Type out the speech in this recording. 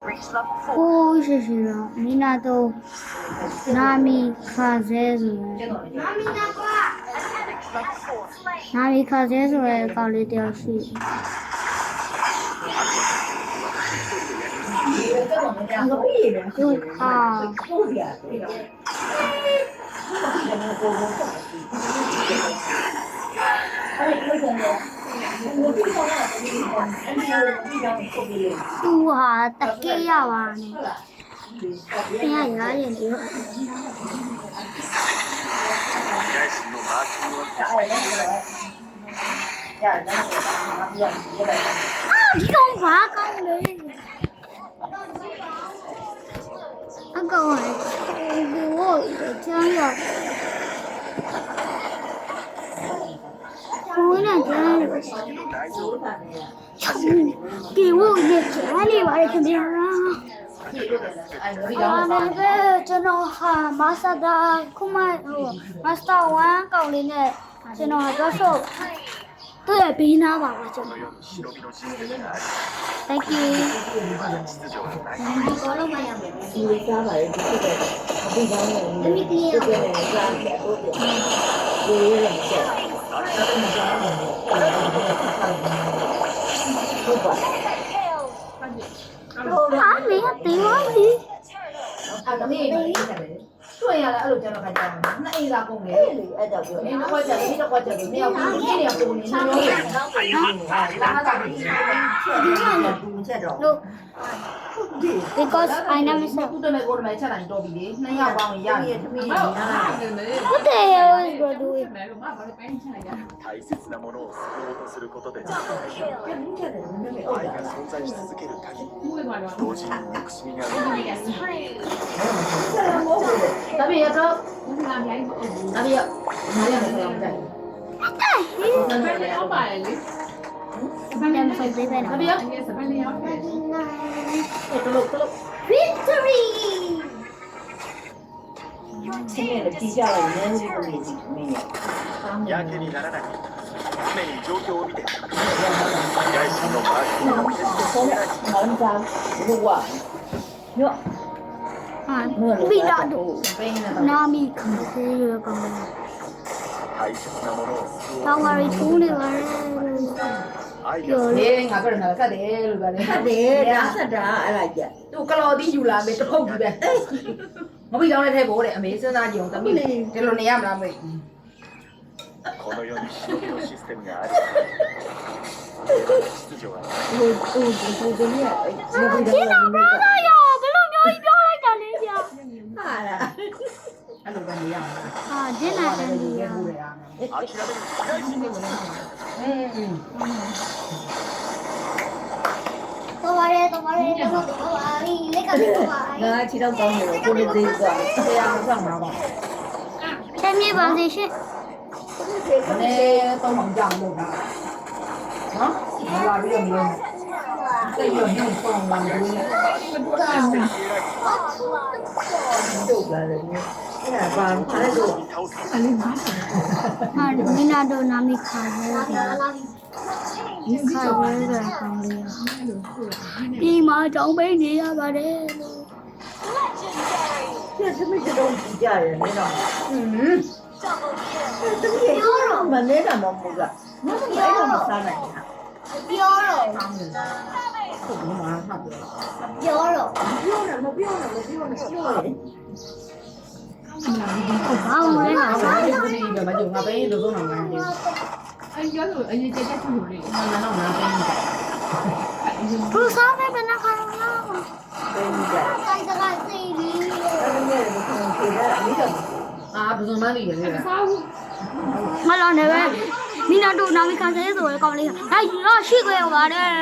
ကိုရှိရှိတော့မိနာတော့နာမီခါဆဲဆိုရယ်နာမီခါဆဲဆိုရယ်ကောင်လေးတယောက်ရှိဟုတ်သူဟာတကယ်ရပါနဲ့ပြန်ရရတယ်လေဒီကောင်ဘာကောင်းလဲအကောင်ကဒီဝိုးချမ်းရကိုယ်နဲ့ကျန်းဒီဝိုးနဲ့ကျန်းနေပါလေခင်ဗျာကျွန်တော်ဟာမစတာခုမှမစတာ1ကောင်လေးနဲ့ကျွန်တော်တော့ဆိုသူ့ရဲ့ဘေးနားပါပါကျွန်တော် Thank you ဘောလုံးမရမယ်ဒီစားပါရဲ့ဒီကောင်းတယ်ဒီကောင်းတယ်ဒီကောင်းတယ်စားတယ်ဟုတ်တယ်ဒီရဲချက်ဟုတ်ပါဟာမင်းတေးဝါဒီအဲ့ဒါမင်းတွေ့ရလားအဲ့လိုကျွန်တော်ခါကြတယ်နှစ်အိမ်သာကုန်တယ်အဲ့ကြောင့်ပြောမင်းတော့ကြတယ်မင်းတော့ကြတယ်မင်းရောက်ပြီးနေရပုံနေနှမျိုးရတယ်ဟာလာတာဒီမှာဘူးချက်တော့ Look because I never said သူ့တမဲကိုတမဲချက်တိုင်းတော့ပြီလေနှစ်ယောက်ပေါင်းရတယ်သမီးနေလား What the hell is bro doing 大切なものを救おうとすることで愛が存在し続ける限り同時に憎しみが生まれます ဒါပေမဲ့တော့ဒါပေမဲ့နားရမယ်ဆိုတော့ကြိုက် What the hell ဟုတ်ပါတယ်လေ I'm so big right ဒါ now ပေမဲ့ ဒီစပယ်လေးရောက်တယ် တလို့ Victory ချင်းနဲ့တီးကြလိုက်နည်းနည်းကိုနေစီမင်းရやけにならなく常に状況を見て外心の周りを決して止めない ငါတို့ကဘုရားညော့ Ah, we don't do ပိန်းနေတာ Nami can say you come 大切なものを救おう Don't worry 2နေပါလေ愛が ပြော နေ လို့ ငါပြောနေတာကတ်တယ်လို့ပြောတယ် ဟုတ်တယ်ဒါဆက်တာအဲ့ဒါကြ သူကလော်တီးယူလာမယ်တပုတ်ကြီးပဲမပြီးတော့လည်းထဲဖို့တဲ့အမေစဉ်းစားကြည့်အောင်တမီးဒီလိုနေရမလားမေ この世に忍びのシステムがある秩序はない ဟိုဒီနေ့ ကျင်းတော် brother ရောဘယ်လိုမျိုးကြီးပြောလိုက်တာလဲဗျာ ဟာလား အဲ့လိုပဲနေရမှာ ဟာကျင်းလာတယ်ကြီး ဟုတ်တယ်အား 諦めるတော်ပါတယ်လက်ကပြီးတော့ပါ ငါခြေတော့ကောင်းတယ်ကိုလေးသေးက တရားမဆောင်ပါပါ ချက်မြေပါစေရှင် နေတော့မှကြောင်လို့တာနော်လာပြီးတော့မျိုးစိတ်ရင်းပုံလာလို့ တို့လာတယ်အဲ့ဒါဘာဖားလဲတို့ 倒す ဟာမင်းနာတော့နာမီခါရဲခါရဲဆိုတဲ့ကောင်လေးဒီမှာကြောင်းပိတ်နေရပါတယ် ချက်သမီးတို့ကြည့်ကြရတယ်နင်းတော့သမီးရောမနေတာမဟုတ်ကမမအဲ့တော့မစားနိုင်ဘူး ပြောတော့ ဟုတ်ဘူးမှာဟုတ်တယ် ပြောတော့ ပြောတယ်မပြောနဲ့ပြောတယ်ဘာလို့လဲငါ အဲ့ဒါကိုဒီပဲမကြုံငါပဲလို့ဆုံးအောင်ငါနေ အဲ့ဒီကတော့အရင်ကျတဲ့သူတွေ ငါတော့ငါပဲ ဘုစားမဲ့ဘယ်နှခါလား ပေးကြတယ် ဆိုင်တကစီလီ အဲ့ဒါနဲ့ကိုဖြေတာအမိတော့ အာဘယ်သူမှမပြီးလေ စားဘူး မလောနေပဲမင်းနာတို့နာမီခါရဲဆိုတဲ့ကောင်လေးဟာရှိခွဲပါတယ်